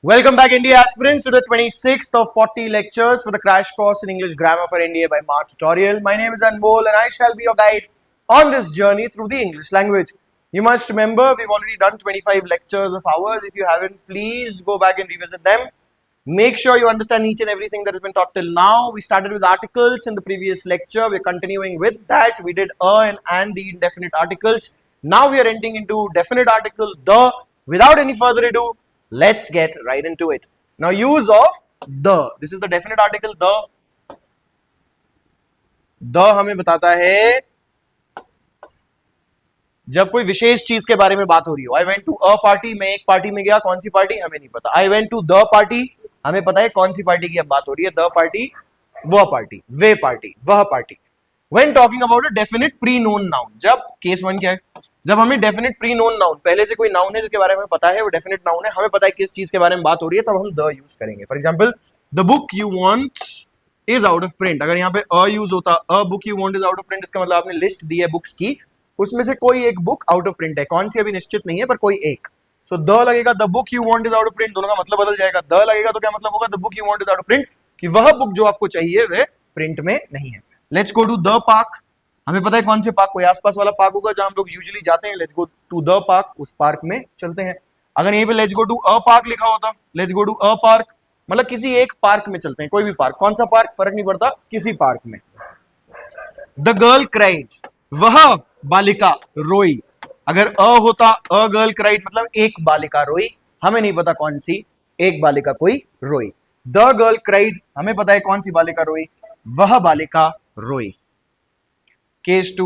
Welcome back, India aspirants, to the 26th of 40 lectures for the crash course in English Grammar for India by Mark Tutorial. My name is Anmol and I shall be your guide on this journey through the English language. You must remember, we've already done 25 lectures of ours. If you haven't, please go back and revisit them. Make sure you understand each and everything that has been taught till now. We started with articles in the previous lecture. We're continuing with that. We did and the indefinite articles. Now we are entering into definite article, the. Without any further ado, let's get right into it. Now, use of the. This is the definite article, the. The हमें बताता है जब कोई विशेष चीज के बारे में बात हो रही हो. I went to a party, मैं एक पार्टी में गया. कौन सी पार्टी हमें नहीं पता. I went to the party, हमें पता है कौन सी पार्टी की अब बात हो रही है. द पार्टी, वह पार्टी, वे पार्टी, वह party. When talking about a definite pre-known noun, जब केस वन क्या है, जब हमें डेफिनेट प्री नोन नाउन, पहले से कोई नाउन है जिसके बारे में पता है, वो डेफिनेट नाउन है, हमें पता है किस चीज के बारे में बात हो रही है, तब हम द यूज करेंगे. For example, the book you want is out of print. अगर यहाँ पे अ यूज होता, a book you want is out of print, इसका मतलब आपने लिस्ट दी है बुक्स की, उसमें से कोई एक बुक आउट ऑफ प्रिंट है. कौन सी अभी निश्चित नहीं है, पर कोई एक. सो द लगेगा, the book you want is out of print, दोनों का मतलब बदल जाएगा. द लगेगा तो क्या मतलब होगा, the book you want is out of print, कि वह बुक जो आपको चाहिए वह प्रिंट में नहीं है. Let's go to the park. हमें पता है कौन से पार्क, कोई आसपास वाला पार्क होगा जहां हम लोग यूजुअली जाते हैं. Let's go to the park, उस पार्क में चलते हैं. अगर यहीं पे let's go to a park लिखा होता, let's go to a park, मतलब किसी एक पार्क में चलते हैं, कोई भी पार्क. कौन सा पार्क फर्क नहीं पड़ता, किसी पार्क में. द गर्ल क्राइड, वह बालिका रोई. अगर अ होता, अ गर्ल क्राइड, मतलब एक बालिका रोई, हमें नहीं पता कौन सी एक बालिका कोई रोई. द गर्ल क्राइड, हमें पता है कौन सी बालिका रोई, वह बालिका रोई. Case two.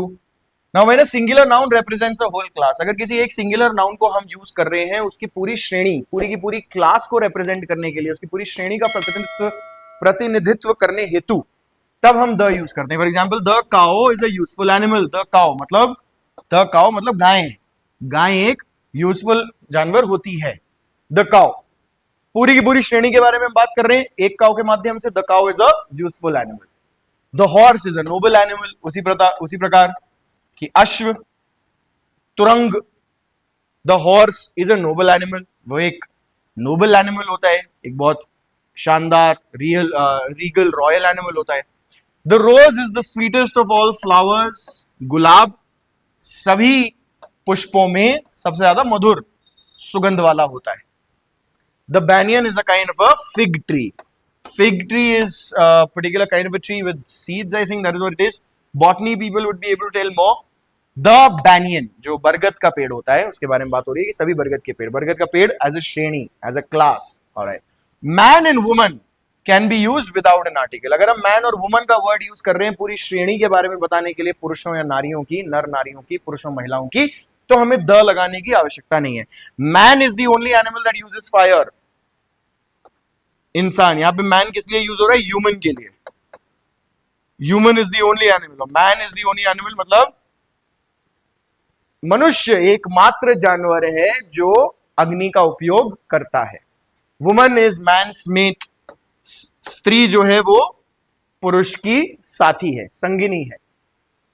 Now when a singular noun represents a whole class, अगर किसी एक सिंगुलर नाउन को हम यूज कर रहे हैं उसकी पूरी श्रेणी, पूरी की पूरी क्लास को रिप्रेजेंट करने के लिए, उसकी पूरी श्रेणी का प्रतिनिधित्व करने हेतु, तब हम द यूज करते हैं. For example, the cow is a useful animal. The cow मतलब गाय. गाय एक यूजफुल जानवर होती है. द काओ, पूरी की पूरी श्रेणी के बारे में बात कर रहे हैं एक काओ के माध्यम से. The cow is a useful animal. The horse is a noble animal. उसी प्रकार कि अश्व, तुरंग. The horse is a noble animal, वो एक नोबल एनिमल होता है, एक बहुत शानदार रीगल रॉयल एनिमल होता है. The rose is the sweetest of all flowers. गुलाब सभी पुष्पों में सबसे ज्यादा मधुर सुगंध वाला होता है. The banyan is a kind of a fig tree. Fig tree is a particular kind of a tree with seeds, I think that is what it is. Botany people would be able to tell more. The banyan, जो बरगद का पेड़ होता है, उसके बारे में बात हो रही है कि सभी बरगद का पेड़ एज अ श्रेणी, as a class. Alright. Man and woman can be used without an article. अगर हम मैन और वुमन का वर्ड यूज कर रहे हैं पूरी श्रेणी के बारे में बताने के लिए, पुरुषों या नारियों की, नर नारियों की, पुरुषों महिलाओं की, तो हमें द लगाने की आवश्यकता नहीं है. Man is the only animal that uses fire. इंसान, यहां पे मैन किस लिए यूज हो रहा है, ह्यूमन के लिए. Human is the only animal, man is the only animal, मतलब मनुष्य एकमात्र जानवर है जो अग्नि का उपयोग करता है. Woman is man's mate. स्त्री जो है वो पुरुष की साथी है, संगिनी है,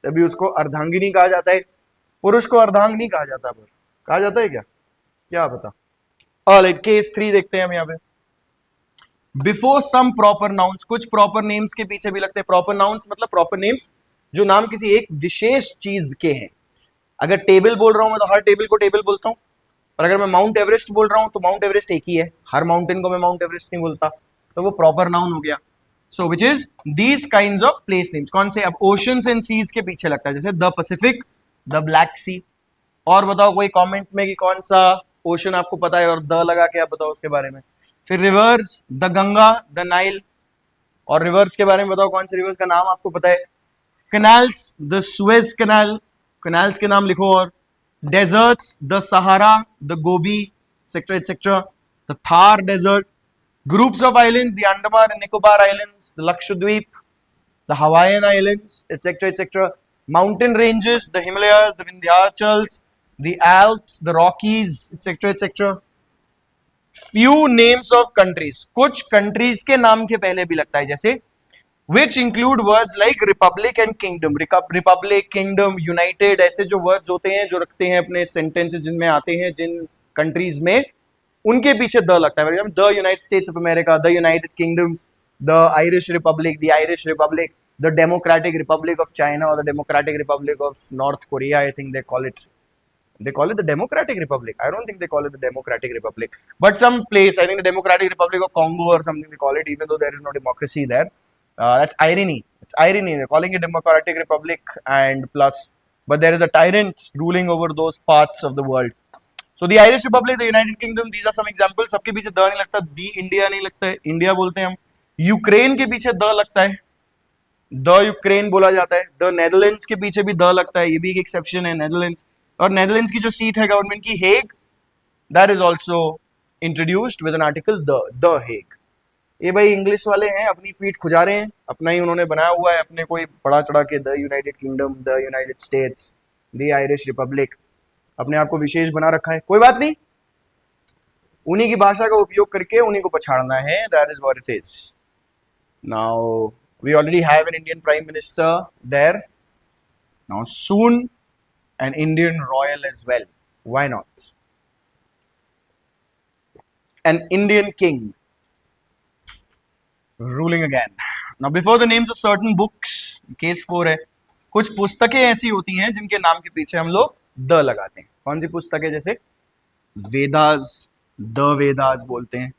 तभी उसको अर्धांगिनी कहा जाता है. पुरुष को अर्धांगिनी कहा जाता है, कहा जाता है क्या, क्या पता. ऑलराइट, केस 3 देखते हैं हम यहाँ पे. बिफोर सम प्रॉपर नाउन्स, कुछ प्रॉपर नेम्स के पीछे भी लगते हैं. प्रॉपर नाउन्स मतलब प्रॉपर नेम्स जो नाम किसी एक विशेष चीज के हैं. अगर टेबल बोल रहा हूं मैं तो हर टेबल को टेबल बोलता हूं, और अगर मैं माउंट एवरेस्ट बोल रहा हूं तो माउंट एवरेस्ट एक ही है, हर माउंटेन को मैं माउंट एवरेस्ट नहीं बोलता, तो वो प्रॉपर नाउन हो गया. So which is these kinds of place names. कौन से, अब ओशंस एंड सीज के पीछे लगता है, जैसे द पैसिफिक, द ब्लैक सी. और बताओ कोई कमेंट में कि कौन सा ओशन आपको पता है, और द लगा के आप बताओ उसके बारे में. फिर reverse, the Ganga, the Nile. और रिवर्स के बारे में बताओ कौन से रिवर्स का नाम आपको पता है. Canals, the Suez canal, canals के नाम लिखो. और deserts, the Sahara, the Gobi, etcetera etcetera. The Thar desert. Groups of islands, the Andaman and Nicobar islands, the Lakshadweep, the Hawaiian islands, etcetera etcetera. Mountain ranges, the Himalayas, the Vindhyachals, the Alps, the Rockies, etcetera etcetera. Few names of countries, कुछ countries के नाम के पहले भी लगता है, जैसे which include words like republic and kingdom. Republic, kingdom, united, ऐसे जो वर्ड्स होते हैं जो रखते हैं अपने सेंटेंसेस जिनमें आते हैं जिन कंट्रीज में, उनके पीछे द लगता है। The United States of America, the United Kingdoms, the Irish Republic, the Irish Republic, the Democratic Republic of China और the Democratic Republic of North Korea, I think they call it the Democratic Republic. I don't think they call it the Democratic Republic, but some place, I think the Democratic Republic of Congo or something they call it, even though there is no democracy there. That's irony. It's irony. They're calling it Democratic Republic and plus, but there is a tyrant ruling over those parts of the world. So the Irish Republic, the United Kingdom, these are some examples. सबके पीछे the नहीं लगता, दी India नहीं लगता है, India बोलते हैं हम। यूक्रेन के पीछे द लगता है, द यूक्रेन बोला जाता है। द नेदरलैंड्स के पीछे भी द लगता है, ये भी एक एक्सेप्शन है, नेदरलैंड्स। और नेदरलैंड्स की जो सीट है गवर्नमेंट की, Hague, that is also introduced with an article the Hague. ये भाई इंग्लिश वाले हैं, अपनी पीठ खुजा रहे हैं, अपना ही उन्होंने बनाया हुआ है, अपने कोई बड़ा चढ़ा के the United kingdom, the United states, the Irish Republic, अपने आप को विशेष बना रखा है। कोई बात नहीं, उन्हीं की भाषा का उपयोग करके उन्हीं को पछाड़ना है, that is what it is. Now we already have an Indian prime minister there, now soon an Indian royal as well. Why not? An Indian king ruling again. Now, before the names of certain books, case 4 है, कुछ पुस्तकें ऐसी होती हैं जिनके नाम के पीछे हम लोग द लगाते हैं। कौन सी पुस्तकें? जैसे वेदास, द वेदास बोलते हैं,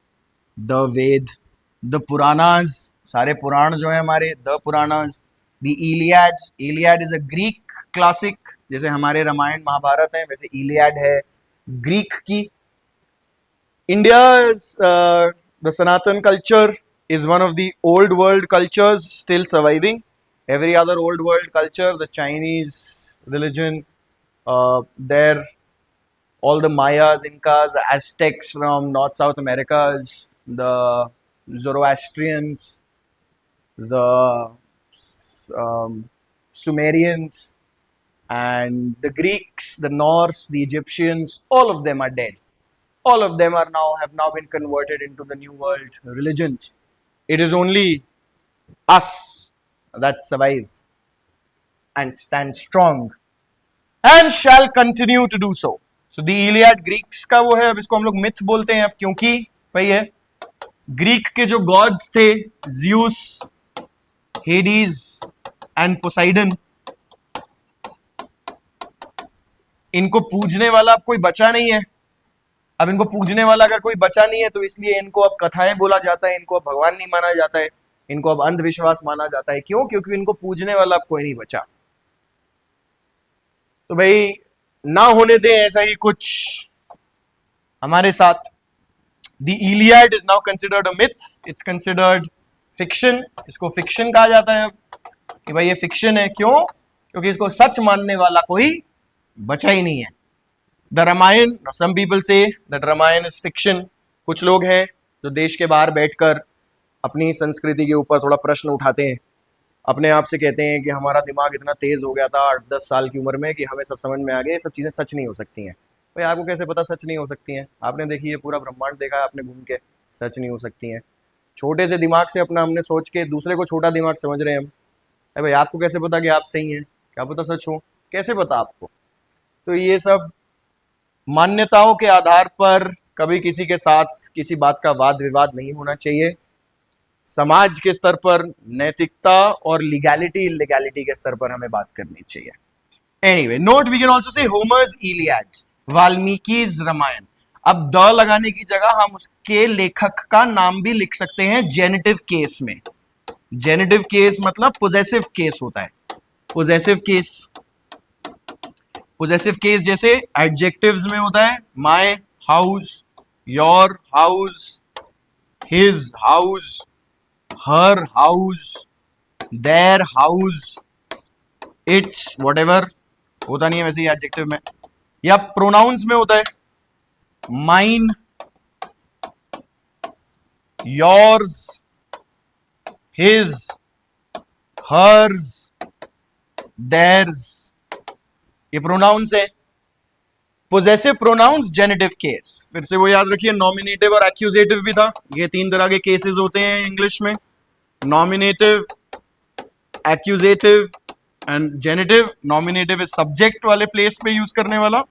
द वेद, द पुराणास, सारे पुराण जो है हमारे, the Puranas, the Iliad, Iliad is a Greek classic, जैसे हमारे रामायण महाभारत है वैसे इलियाड है ग्रीक की। India, the Sanatan culture is one of the old world cultures still surviving. Every other old world culture, the Chinese religion, there, all the Mayas, Incas, the Aztecs from North South Americas, the Zoroastrians, the Sumerians, and the Greeks, the Norse, the Egyptians, all of them are dead. All of them have now been converted into the new world religions. It is only us that survive and stand strong and shall continue to do so. So the Iliad Greeks का वो है, अब इसको हम लोग myth बोलते हैं अब, क्योंकि भाई है ग्रीक के जो गॉड्स थे, ज़्यूस, हेडीज एंड पोसाइडन, इनको पूजने वाला अब कोई बचा नहीं है। अब इनको पूजने वाला अगर कोई बचा नहीं है तो इसलिए इनको अब कथाएं बोला जाता है, इनको अब भगवान नहीं माना जाता है, इनको अब अंधविश्वास माना जाता है। क्यों? क्योंकि इनको पूजने वाला अब कोई नहीं बचा। तो भाई ना होने दें ऐसा ही कुछ हमारे साथ। The Iliad is now considered a myth, it's considered fiction, इसको फिक्शन कहा जाता है अब कि भाई ये फिक्शन है। क्यों? क्योंकि इसको सच मानने वाला कोई बचा ही नहीं है। The Ramayana, some people say that Ramayana is fiction. कुछ लोग हैं जो देश के बाहर बैठकर अपनी संस्कृति के ऊपर थोड़ा प्रश्न उठाते हैं, अपने आप से कहते हैं कि हमारा दिमाग इतना तेज हो गया था 8-10 साल की उम्र में कि हमें सब समझ में आ गया, ये सब चीज़ें सच नहीं हो सकती हैं। भाई आपको कैसे पता सच नहीं हो सकती हैं? आपने देखी है पूरा ब्रह्मांड देखा है आपने घूम के, सच नहीं हो सकती हैं। छोटे से दिमाग से अपना हमने सोच के दूसरे को छोटा दिमाग समझ रहे हैं हम। अरे भाई आपको कैसे पता कि आप सही हैं? क्या पता सच हो? कैसे पता आपको? तो ये सब मान्यताओं के आधार पर कभी किसी के साथ किसी बात का वाद विवाद नहीं होना चाहिए। समाज के स्तर पर नैतिकता और लीगैलिटी इलीगैलिटी के स्तर पर हमें बात करनी चाहिए। Anyway, note we can also say Homer's Iliad, वाल्मीकि's Ramayan. अब द लगाने की जगह हम उसके लेखक का नाम भी लिख सकते हैं जेनेटिव केस में। जेनेटिव केस मतलब पोजेसिव केस होता है। पोजेसिव केस, पोजेसिव केस जैसे एडजेक्टिव्स में होता है my house, your house, his house, her house, their house, it's, whatever होता नहीं है वैसे ही एडजेक्टिव में। या प्रोनाउंस में होता है mine, yours, his, hers, theirs, ये प्रोनाउंस है। Possessive pronouns, genitive case. फिर से वो याद रखिए, नॉमिनेटिव और एक्यूजेटिव भी था। ये 3 तरह के केसेस होते हैं इंग्लिश में, nominative, accusative and genitive. Nominative is subject वाले प्लेस पे यूज करने वाला,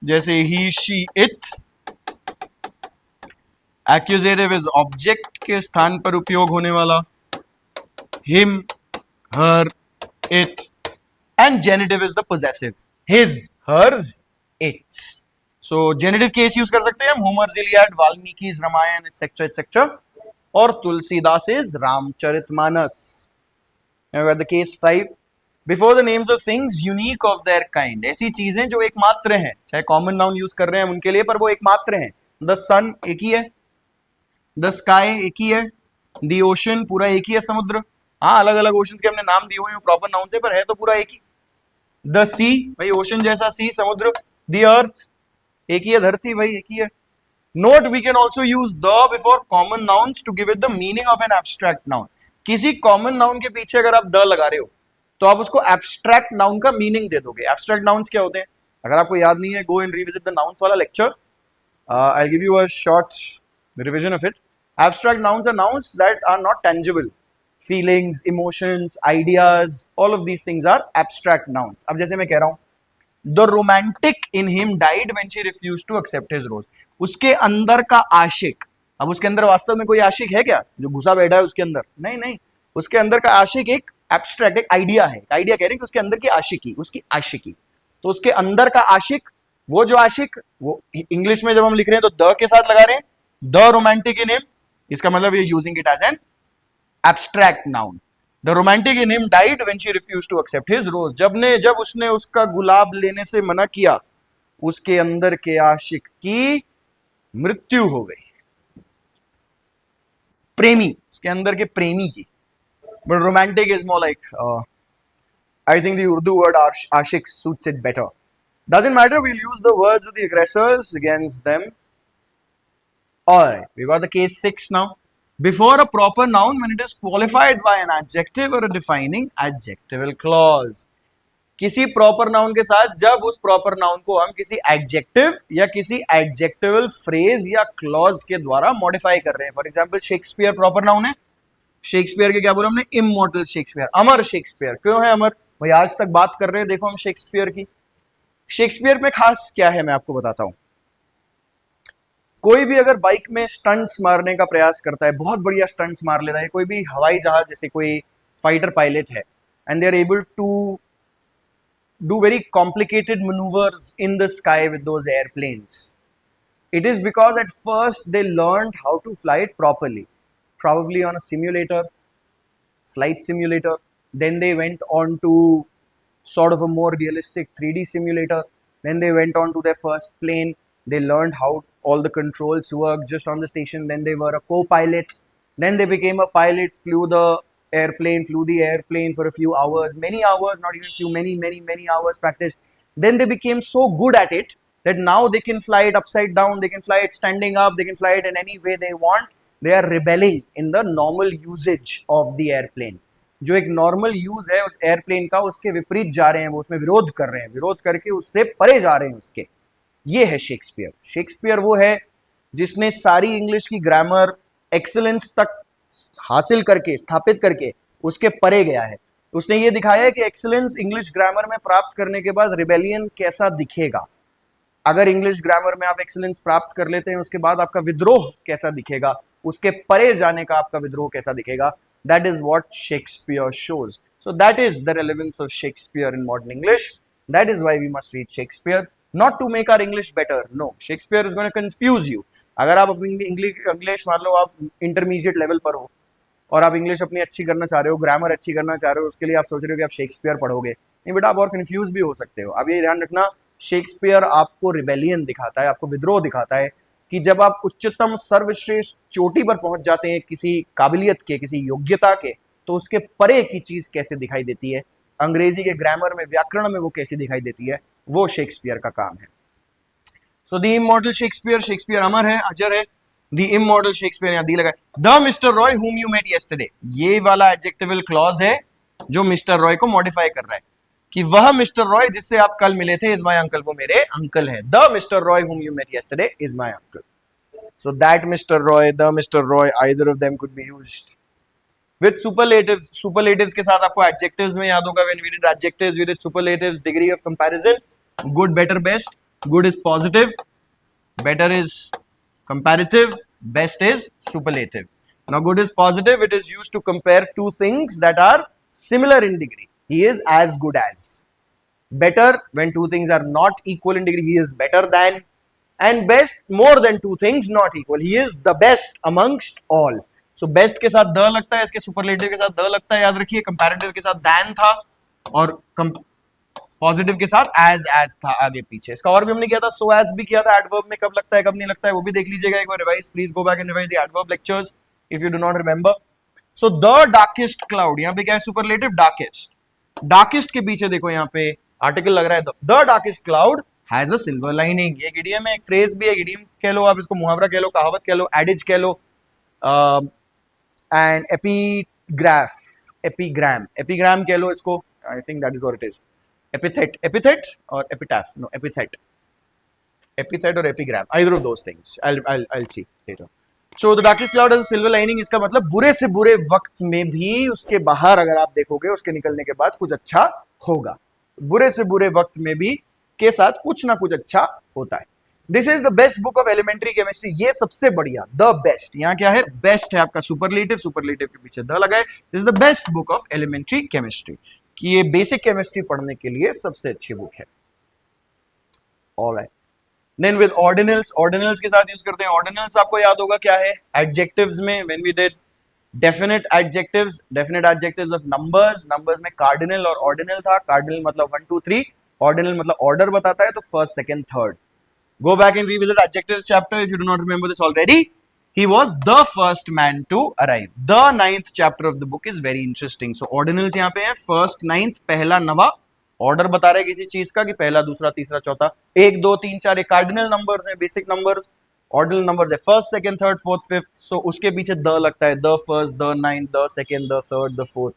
जैसे he, she, it. Accusative is object के स्थान पर उपयोग होने वाला, him, her, it, and genitive is the possessive, his, hers, its. So genitive case use कर सकते हैं हम, Homer's Iliad, Valmiki Ramayana etcetera etcetera, और Tulsidas is Ramcharitmanas. The case 5, before the names of things unique of there kind, ऐसी चीजें जो एकमात्र हैं, चाहे कॉमन नाउन यूज कर रहे हैं उनके लिए, पर वो एकमात्र हैं। द सन एक ही है, द स्काई एक ही है, द ओशन पूरा एक ही है, समुद्र। हाँ, अलग अलग ओशन के हमने नाम दिए हुए हैं प्रॉपर नाउन से, पर है तो पूरा एक ही। द सी, भाई ओशन जैसा सी, समुद्र। द अर्थ एक ही है, धरती भाई एक ही है। Note, we can also use the before common nouns to give it the meaning of an abstract noun. किसी कॉमन नाउन के पीछे अगर आप द लगा रहे हो तो आप उसको एब्स्ट्रैक्ट नाउन का मीनिंग दे दोगे। एब्स्ट्रैक्ट नाउन्स क्या होते हैं, अगर आपको याद नहीं है, go and revisit the nouns वाला lecture, I will give you a short revision of it. Abstract nouns are nouns that are not tangible, feelings, emotions, ideas, all of these things are abstract nouns. अब जैसे मैं कह रहा हूं, the romantic in him died when she refused to accept his rose, उसके अंदर का आशिक। अब उसके अंदर वास्तव में कोई आशिक है क्या जो घुसा बैठा है उसके अंदर? नहीं नहीं, उसके अंदर का आशिक एक एब्स्ट्रैक्ट, एक आइडिया है। आइडिया कह रहे हैं कि उसके अंदर की आशिकी, उसकी आशिकी। तो उसके अंदर का आशिक, वो जो आशिक, वो इंग्लिश में जब हम लिख रहे हैं तो द के साथ लगा रहे हैं, द रोमांटिक इन हिम, इसका मतलब ये using it as an abstract noun. The romantic in him died when she refused to accept his rose, जब उसने उसका गुलाब लेने से मना किया, उसके अंदर के आशिक की मृत्यु हो गई। प्रेमी, उसके अंदर के प्रेमी की। But romantic is more like, I think the Urdu word ashik suits it better. Doesn't matter, we'll use the words of the aggressors against them. Alright, we got the case 6 now. Before a proper noun, when it is qualified by an adjective or a defining adjectival clause. किसी proper noun के साथ जब उस proper noun को हम किसी adjective या किसी adjectival phrase या clause के द्वारा modify कर रहे हैं। For example, Shakespeare proper noun है। शेक्सपियर के क्या बोला हमने? इमॉर्टल शेक्सपियर, अमर शेक्सपियर। क्यों है अमर भाई? आज तक बात कर रहे हैं, देखो हम शेक्सपियर की। शेक्सपियर में खास क्या है मैं आपको बताता हूं। कोई भी अगर बाइक में स्टंट्स मारने का प्रयास करता है, बहुत बढ़िया स्टंट्स मार लेता है, कोई भी हवाई जहाज, जैसे कोई फाइटर पायलट है, and they are able to do very complicated manoeuvres in the sky with those airplanes, it is because at first they learned how to fly it properly, probably on a simulator, flight simulator. Then they went on to sort of a more realistic 3D simulator. Then they went on to their first plane. They learned how all the controls work just on the station. Then they were a co-pilot. Then they became a pilot, flew the airplane for a few hours, many hours, not even few, many hours practice. Then they became so good at it that now they can fly it upside down, they can fly it standing up, they can fly it in any way they want. They are rebelling in the normal usage of the airplane. जो एक normal use है उस airplane का, उसके विपरीत जा रहे हैं, वो उसमें विरोध कर रहे हैं, विरोध करके उससे परे जा रहे हैं उसके। ये है शेक्सपियर। शेक्सपियर वो है जिसने सारी इंग्लिश की ग्रामर एक्सीलेंस तक हासिल करके, स्थापित करके उसके परे गया है। उसने ये दिखाया है कि एक्सीलेंस इंग्लिश ग्रामर में प्राप्त करने के बाद रिबेलियन कैसा दिखेगा। अगर इंग्लिश ग्रामर में आप एक्सीलेंस प्राप्त कर लेते हैं, उसके बाद आपका विद्रोह कैसा दिखेगा, उसके परे जाने का आपका विद्रोह कैसा दिखेगा। That is what Shakespeare shows. So that is the relevance of Shakespeare in modern English. That is why we must read Shakespeare, not to make our English better. No, Shakespeare is going to confuse you. अगर आप अपनी English मान लो आप intermediate level पर हो और आप English अपनी अच्छी करना चाह रहे हो, ग्रामर अच्छी करना चाह रहे हो, उसके लिए आप सोच रहे हो कि आप शेक्सपियर पढ़ोगे, नहीं बेटा, आप और कंफ्यूज भी हो सकते हो। अब ये ध्यान रखना, शेक्सपियर आपको रिबेलियन दिखाता है, आपको विद्रोह दिखाता है कि जब आप उच्चतम सर्वश्रेष्ठ चोटी पर पहुंच जाते हैं किसी काबिलियत के, किसी योग्यता के, तो उसके परे की चीज कैसे दिखाई देती है, अंग्रेजी के ग्रामर में, व्याकरण में वो कैसे दिखाई देती है, वो शेक्सपियर का काम है। So the immortal Shakespeare, Shakespeare अमर है, अजर है। द इमॉर्टल शेक्सपियर, यहां दी लगा, the mister Roy whom you met yesterday, ये वाला एडजेक्टिवल क्लॉज है जो मिस्टर रॉय को मॉडिफाई कर रहा है कि वह मिस्टर रॉय जिससे आप कल मिले थे इज माय अंकल, वो मेरे अंकल है। The mister Roy whom you met yesterday is my uncle. So that Mr. Roy, the Mr. Roy, either of them could be used with superlatives. Superlatives के साथ आपको adjectives में याद होगा, when we did adjectives we did superlatives, degree of comparison, good, better, best. Good is positive, better is comparative, Best is superlative. Now good is positive. It is used to compare two things that are similar in degree. He is as good as. Better, when two things are not equal in degree, he is better than. And best, more than two things not equal. He is the best amongst all. So best के साथ the लगता है, इसके superlative के साथ the लगता है, याद रखिए. comparative के साथ than था और पॉजिटिव के साथ as था आगे पीछे. इसका और भी हमने किया था, so as भी किया था. एडवर्ब में कब लगता है कब नहीं लगता है वो भी देख लीजिएगा एक बार. Revise, please go back and revise the adverb lectures if you do not remember. So the darkest cloud, यहाँ पे क्या है? Superlative darkest. डार्केस्ट के पीछे देखो यहाँ पे आर्टिकल लग रहा है the darkest cloud has a silver lining. ये इडियम है, एक फ्रेज भी है. इडियम कह लो आप इसको, मुहावरा कह लो, कहावत कह लो, एडिज कह लो. एंड एपिग्राम कह लो इसको. I think that is what it is. epithet or epitaph? No, epithet or epigram, either of those things. I'll see later. So the darkest cloud has a silver lining. इसका मतलब बुरे से बुरे वक्त में भी उसके बाहर अगर आप देखोगे उसके निकलने के बाद कुछ अच्छा होगा. बुरे से बुरे वक्त में भी के साथ कुछ ना कुछ अच्छा होता है. This is the best book of elementary chemistry. ये सबसे बढ़िया, द बेस्ट. यहाँ क्या है? बेस्ट है आपका सुपरलेटिव. सुपरलेटिव के पीछे द लगा है. This is the best book of elementary chemistry. कि ये बेसिक केमिस्ट्री पढ़ने के लिए सबसे अच्छी बुक है. Alright. Then with ordinals, ordinals के साथ यूज करते हैं. ऑर्डिनल्स आपको याद होगा क्या है? एडजेक्टिव्स में when we did definite adjectives of numbers. Numbers में कार्डिनल और ऑर्डिनल था. कार्डिनल मतलब 1 2 3, ऑर्डिनल मतलब ऑर्डर बताता है, तो first second third. Go back and revisit adjectives chapter if you do not remember this already. He was the first man to arrive. The 9th chapter of the book is very interesting. So ordinals यहाँ पे है, first 9th, पहला नवा. Order बता रहे किसी चीज का कि पहला दूसरा तीसरा चौथा. 1 2 3 4 एक कार्डिनल नंबर्स हैं, बेसिक नंबर्स. ऑर्डिनल नंबर्स है first second third fourth fifth. So उसके पीछे द लगता है. The first, the 9th, the second, the third, the fourth,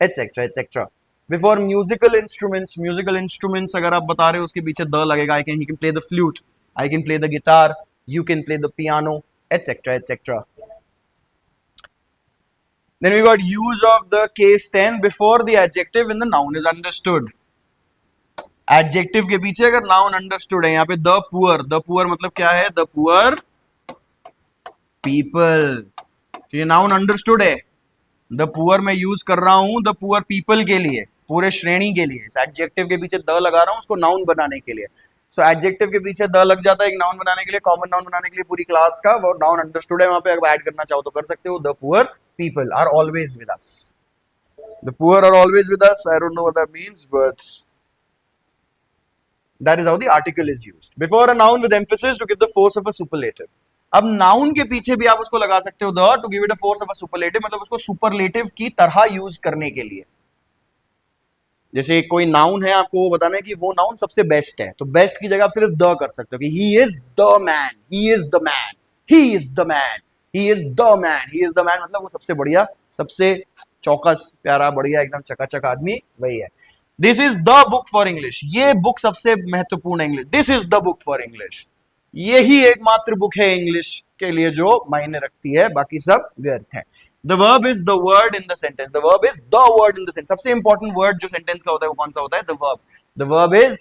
etcetera etcetera. Before musical instruments अगर आप बता रहे हो उसके पीछे द लगेगा. He can play the flute, I can play the guitar, you can play the piano, etc. etc. Then we got use of the case 10 before the adjective when the noun is understood. Adjective के पीछे अगर noun understood है, यहाँ पे the poor मतलब क्या है? The poor people. तो ये noun understood है. The poor मैं use कर रहा हूँ the poor people के लिए, पूरे श्रेणी के लिए. Adjective के पीछे the लगा रहा हूँ उसको noun बनाने के लिए. सो एडजेक्टिव के पीछे द लग जाता है एक नाउन बनाने के लिए, कॉमन नाउन बनाने के लिए पूरी क्लास का. वो नाउन अंडरस्टूड है, वहां पे अगर ऐड करना चाहो तो कर सकते हो. The poor people are always with us. The poor are always with us. I don't know what that means, but that is how the article is used before a noun with emphasis to give the force of a superlative. अब noun के पीछे भी आप उसको लगा सकते हो the to give it a force of a superlative, मतलब उसको सुपरलेटिव की तरह यूज करने के लिए. जैसे कोई नाउन है, आपको वो बताना है कि वो नाउन सबसे बेस्ट है, तो बेस्ट की जगह आप सिर्फ द कर सकते हो कि he is the man, he is the man, he is the man, he is the man, he is the man, मतलब वो सबसे बढ़िया, सबसे चौकस प्यारा बढ़िया एकदम चकाचक आदमी वही है. This is the book for English. ये बुक सबसे महत्वपूर्ण है English. This is the book for English. यही एकमात्र बुक है इंग्लिश के लिए जो मायने रखती है, बाकी सब व्यर्थ है. The verb is the word in the sentence. The verb is the word in the sentence. सबसे important word जो sentence का होता है वो कौन सा होता है? The verb. The verb is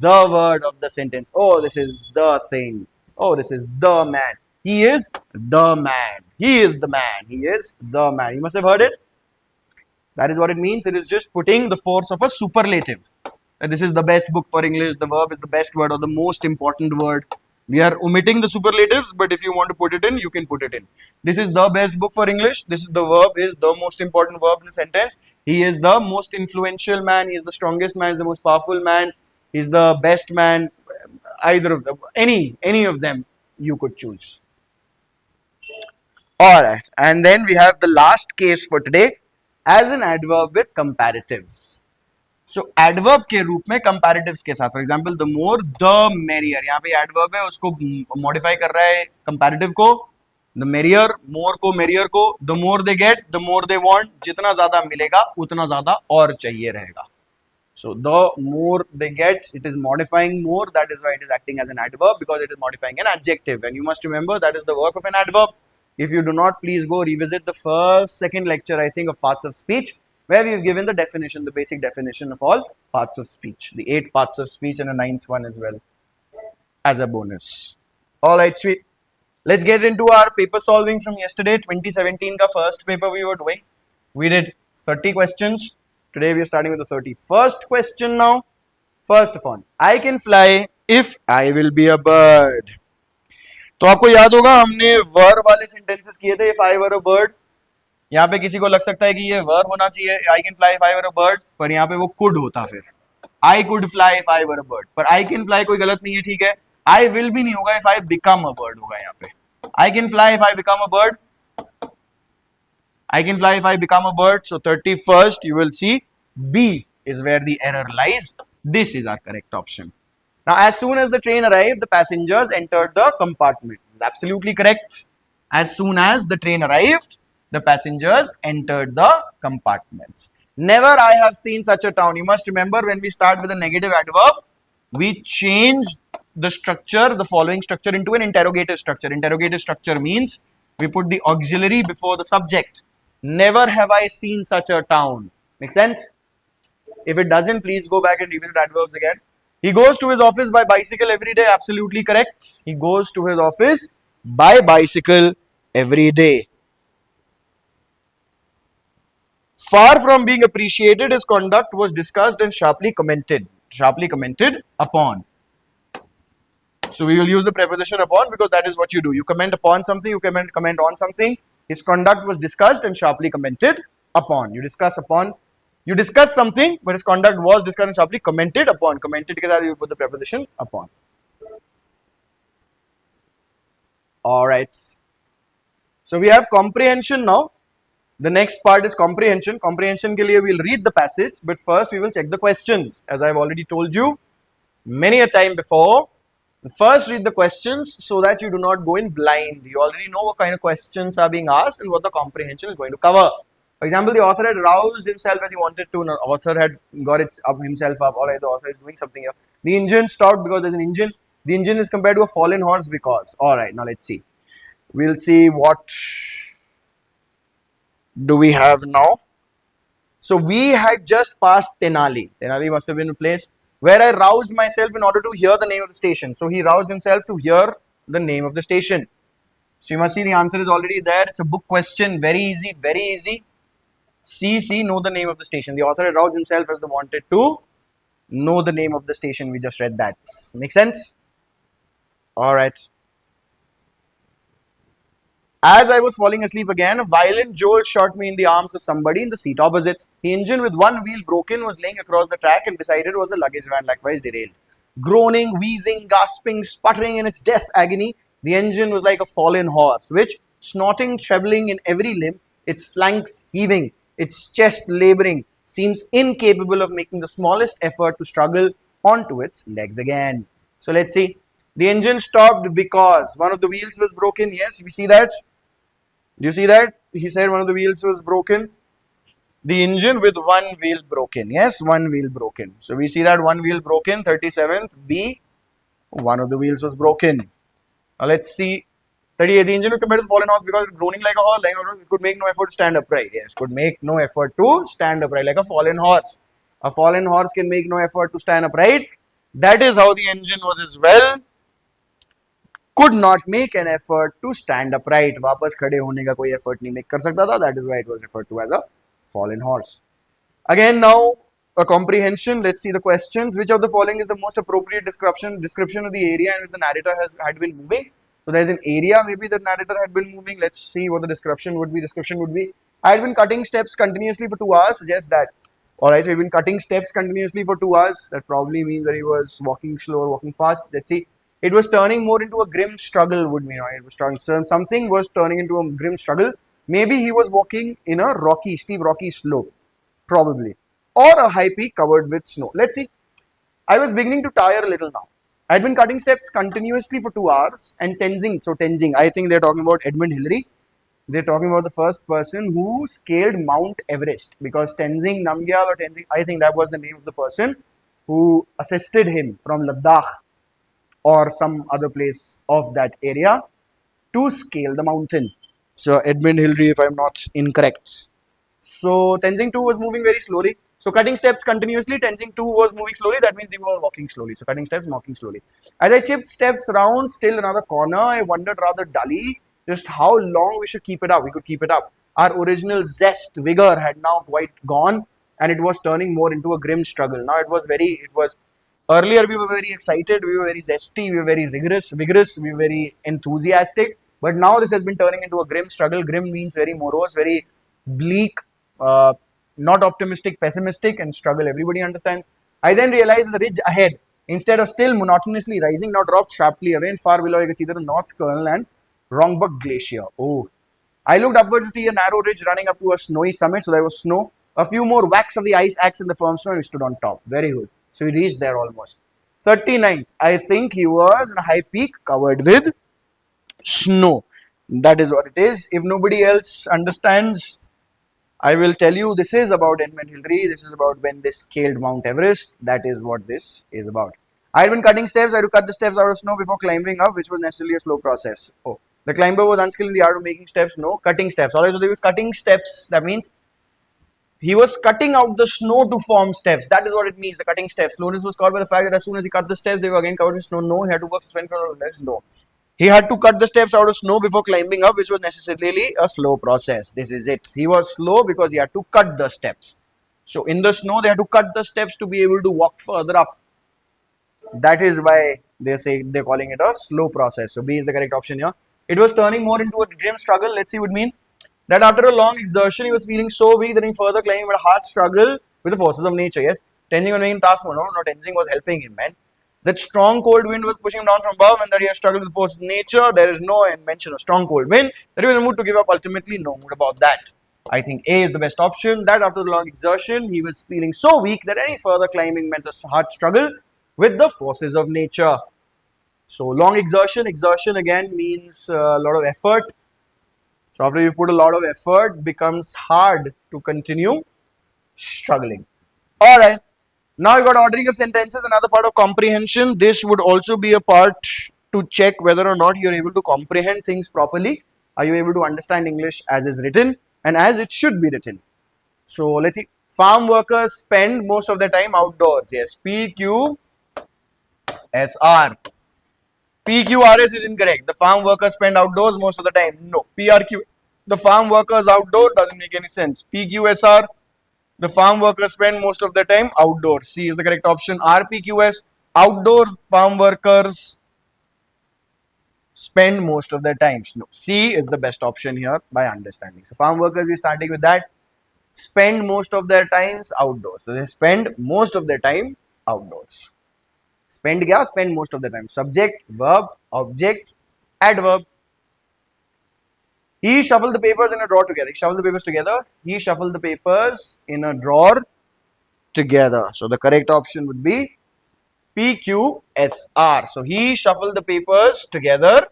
the word of the sentence. Oh, this is the thing. Oh, this is the man. He is the man. He is the man. He is the man. You must have heard it. That is what it means. It is just putting the force of a superlative. This is the best book for English. The verb is the best word or the most important word. We are omitting the superlatives, but if you want to put it in, you can put it in. This is the best book for English. This is the verb is the most important verb in the sentence. He is the most influential man. He is the strongest man. He is the most powerful man. He is the best man. Either of them, any of them you could choose. All right, and then we have the last case for today as an adverb with comparatives. So adverb के रूप में comparatives के साथ, for example the more the merrier. यहाँ पे adverb है, उसको modify कर रहा है कंपैरेटिव को. द मेरियर, मोर को मेरियर को. The more they get, the more they want. जितना ज्यादा मिलेगा उतना ज्यादा और चाहिए रहेगा. So the more they get, it is modifying more, that is why it is acting as an adverb because it is modifying an adjective. And you must remember that is the work of an adverb. If you do not, please go revisit the second lecture, I think, of parts of speech, where we've given the definition, the basic definition of all parts of speech, the 8 parts of speech and a 9th one as well as a bonus. All right, sweet. Let's get into our paper solving from yesterday. 2017 का first paper we were doing. We did 30 questions. Today we are starting with the 31st question now. First of all, I can fly if I will be a bird. तो आपको याद होगा हमने वर वाले sentences किए थे. If I were a bird. यहाँ पे किसी को लग सकता है कि ये वर होना चाहिए. I can fly if I were a bird. पर यहाँ पे वो could होता फिर. I could fly if I were a bird. पर I can fly कोई गलत नहीं है, ठीक है. I will भी नहीं होगा, if I become a bird होगा यहाँ पे. I can fly if I become a bird. I can fly if I become a bird. So 31st you will see B is where the error lies. This is our correct option. Now as soon as the train arrived, the passengers entered the compartment. This is absolutely correct. As soon as the train arrived, the passengers entered the compartments. Never I have seen such a town. You must remember when we start with a negative adverb, we change the structure, the following structure into an interrogative structure. Interrogative structure means we put the auxiliary before the subject. Never have I seen such a town. Make sense? If it doesn't, please go back and revisit adverbs again. He goes to his office by bicycle every day. Absolutely correct. He goes to his office by bicycle every day. Far from being appreciated, his conduct was discussed and sharply commented upon. So we will use the preposition upon because that is what you do. You comment upon something, you comment on something. His conduct was discussed and sharply commented upon. You discuss something, but his conduct was discussed and sharply commented upon. Commented के साथ you put the preposition upon. Alright. So we have comprehension now. The next part is comprehension. Comprehension के लिए we'll read the passage, but first we will check the questions. As I've already told you many a time before, first read the questions so that you do not go in blind. You already know what kind of questions are being asked and what the comprehension is going to cover. For example, the author had roused himself as he wanted to. The author had got himself up. Alright, the author is doing something here. The engine stopped because there's an engine. The engine is compared to a fallen horse because. Alright, now let's see. We'll see what do we have now. So we had just passed Tenali. Tenali must have been a place where I roused myself in order to hear the name of the station. So he roused himself to hear the name of the station. So you must see the answer is already there. It's a book question. Very easy, very easy. C, know the name of the station. The author had roused himself as they wanted to know the name of the station. We just read that. Make sense? Alright. As I was falling asleep again, a violent jolt shot me in the arms of somebody in the seat opposite. The engine with one wheel broken was laying across the track and beside it was the luggage van, likewise derailed. Groaning, wheezing, gasping, sputtering in its death agony, the engine was like a fallen horse, which, snorting, trebling in every limb, its flanks heaving, its chest laboring, seems incapable of making the smallest effort to struggle onto its legs again. So let's see. The engine stopped because one of the wheels was broken. Yes, we see that. Do you see that? He said one of the wheels was broken. The engine with one wheel broken. Yes, one wheel broken. So we see that one wheel broken. 37th B, one of the wheels was broken. Now let's see. 38th, the engine was compared to the fallen horse because it groaning like a horse. It could make no effort to stand upright. Yes, could make no effort to stand upright like a fallen horse. A fallen horse can make no effort to stand upright. That is how the engine was as well. Could not make an effort to stand upright. वापस खड़े होने का कोई effort नहीं make कर सकता था. That is why it was referred to as a fallen horse. Again now a comprehension. Let's see the questions. Which of the following is the most appropriate description of the area in which the narrator had been moving? So there's an area maybe the narrator had been moving. Let's see what the description would be. I had been cutting steps continuously for 2 hours. Suggests that. Alright, so he'd been cutting steps continuously for 2 hours. That probably means that he was walking slow or walking fast. Let's see. It was turning more into a grim struggle would mean. It was something was turning into a grim struggle. Maybe he was walking in a steep rocky slope. Probably. Or a high peak covered with snow. Let's see. I was beginning to tire a little now. I had been cutting steps continuously for 2 hours and Tenzing. So Tenzing, I think they're talking about Edmund Hillary. They're talking about the first person who scaled Mount Everest. Because Tenzing Namgyal or Tenzing, I think that was the name of the person who assisted him from Ladakh or some other place of that area to scale the mountain. So Edmund Hillary, if I'm not incorrect. So Tenzing 2 was moving very slowly. So cutting steps continuously. Tenzing 2 was moving slowly. That means they were walking slowly. So cutting steps, walking slowly. As I chipped steps round, still another corner, I wondered rather dully just how long we should keep it up. We could keep it up. Our original zest, vigor had now quite gone, and it was turning more into a grim struggle. Now it was earlier we were very excited, we were very zesty, we were very vigorous, we were very enthusiastic. But now this has been turning into a grim struggle. Grim means very morose, very bleak, not optimistic, pessimistic, and struggle. Everybody understands. I then realized the ridge ahead, instead of still monotonously rising, now dropped sharply away, and far below I could see the North Colonel and Rongbuk Glacier. Oh. I looked upwards to see a narrow ridge running up to a snowy summit, so there was snow. A few more whacks of the ice axe in the firm snow, and we stood on top. Very good. So we reached there almost. 39th. I think he was on a high peak covered with snow. That is what it is. If nobody else understands, I will tell you this is about Edmund Hillary. This is about when they scaled Mount Everest. That is what this is about. I had been cutting steps. I had to cut the steps out of snow before climbing up, which was necessarily a slow process. Oh, the climber was unskilled in the art of making steps. No, cutting steps. Alright, so he was cutting steps. That means he was cutting out the snow to form steps. That is what it means, the cutting steps. Slowness was caused by the fact that as soon as he cut the steps, they were again covered with snow. No, he had to work suspend for less. No. He had to cut the steps out of snow before climbing up, which was necessarily a slow process. This is it. He was slow because he had to cut the steps. So in the snow, they had to cut the steps to be able to walk further up. That is why they're calling it a slow process. So B is the correct option here. It was turning more into a grim struggle. Let's see what it means. That after a long exertion, he was feeling so weak that in further climbing with a hard struggle with the forces of nature. Yes, Tenzing was making task mode. No, Tenzing was helping him, man. That strong cold wind was pushing him down from above, and that he has struggled with the forces of nature. There is no mention of strong cold wind. That he was in the mood to give up. Ultimately, no mood about that. I think A is the best option. That after the long exertion, he was feeling so weak that any further climbing meant a hard struggle with the forces of nature. So long exertion again means a lot of effort. So after you put a lot of effort, becomes hard to continue struggling. Alright, now you got ordering of sentences, another part of comprehension. This would also be a part to check whether or not you are able to comprehend things properly. Are you able to understand English as is written and as it should be written? So let's see. Farm workers spend most of their time outdoors. Yes, PQSR. PQRS is incorrect. The farm workers spend outdoors most of the time. No. PRQ. The farm workers outdoor doesn't make any sense. PQSR. The farm workers spend most of their time outdoors. C is the correct option. RPQS. Outdoors farm workers spend most of their time. No. C is the best option here by understanding. So farm workers, we're starting with that. Spend most of their times outdoors. So they spend most of their time outdoors. Spend kya? Spend most of the time. Subject, verb, object, adverb. He shuffled the papers in a drawer together. He shuffled the papers together. He shuffled the papers in a drawer together. So the correct option would be PQSR. So he shuffled the papers together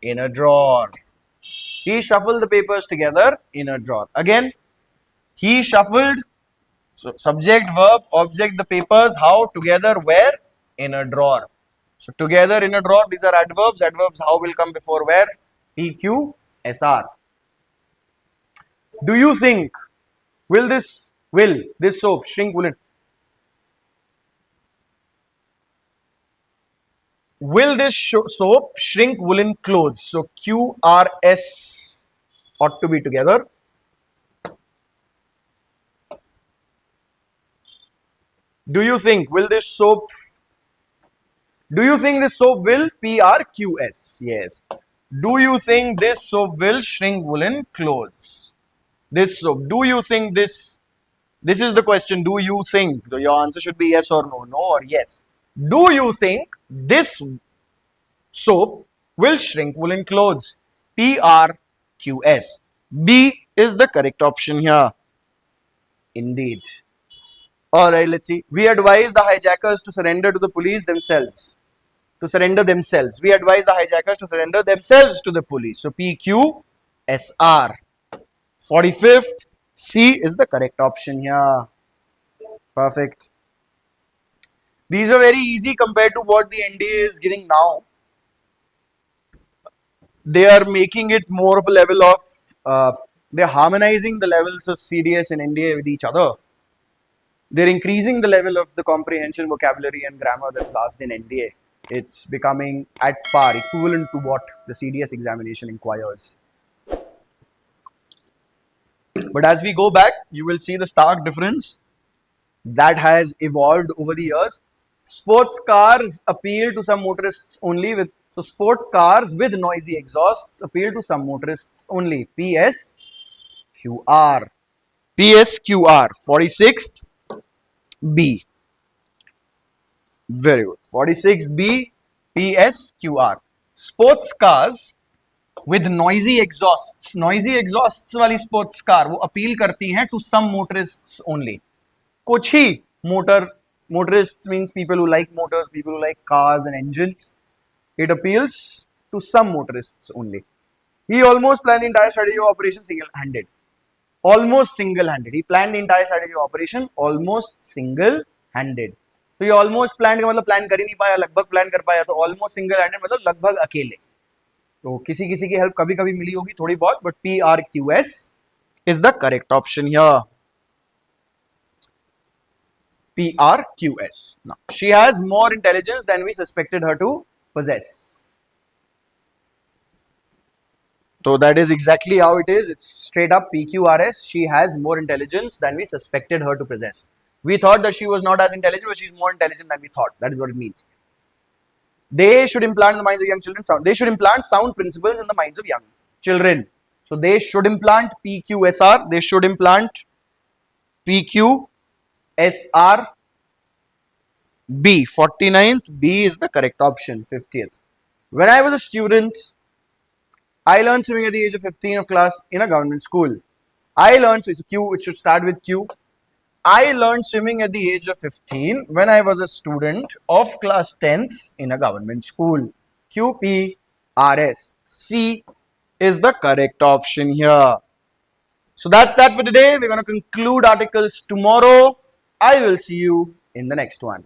in a drawer. He shuffled the papers together in a drawer. Again, he shuffled. So subject, verb, object, the papers. How? Together, where? In a drawer. So together in a drawer, these are adverbs. Adverbs how will come before where? PQSR. Do you think this soap shrink woolen? Will this soap shrink woolen clothes? So QRS ought to be together. Do you think this soap will? PRQS. Yes. Do you think this soap will shrink woolen clothes? This soap. Do you think this? This is the question. Do you think? So your answer should be yes or no. No or yes. Do you think this soap will shrink woolen clothes? PRQS. B is the correct option here. Indeed. Alright, let's see. We advise the hijackers to surrender to the police themselves. To surrender themselves. We advise the hijackers to surrender themselves to the police. So PQSR. 45th. C is the correct option here. Perfect. These are very easy compared to what the NDA is giving now. They are making it more of a level of, they're harmonizing the levels of CDS and NDA with each other. They're increasing the level of the comprehension, vocabulary, and grammar that is asked in NDA. It's becoming at par, equivalent to what the CDS examination inquires. But as we go back, you will see the stark difference that has evolved over the years. Sports cars appeal to some motorists only with, so sport cars with noisy exhausts appeal to some motorists only. PSQR. PSQR 46th B. Very good. 46B PSQR. Sports cars with noisy exhausts. Noisy exhausts वाली sports car वो appeal करती हैं to some motorists only. कुछ ही motorists means people who like motors, people who like cars and engines. It appeals to some motorists only. He almost planned the entire strategy of operation single-handed. Almost single-handed. He planned the entire strategy of operation almost single-handed. तो ये almost plan का मतलब plan कर ही नहीं पाया, लगभग plan कर पाया, तो ऑलमोस्ट सिंगल हैंडेड मतलब लगभग अकेले. तो किसी किसी की हेल्प कभी कभी मिली होगी थोड़ी बहुत, but PRQS is the correct option here. PRQS. Now, she has more intelligence than we suspected her to possess. So that is exactly how it is. It's straight up PQRS. She has more intelligence than we suspected her to possess. We thought that she was not as intelligent, but she's more intelligent than we thought. That is what it means. They should implant in the minds of young children sound. They should implant sound principles in the minds of young children. So they should implant PQSR. They should implant PQSR. B. 49th. B is the correct option. 50th. When I was a student, I learned swimming at the age of 15 of class in a government school. I learned, so it's Q, it should start with Q. I learned swimming at the age of 15 when I was a student of class 10th in a government school. QPRS. C is the correct option here. So that's that for today. We're going to conclude articles tomorrow. I will see you in the next one.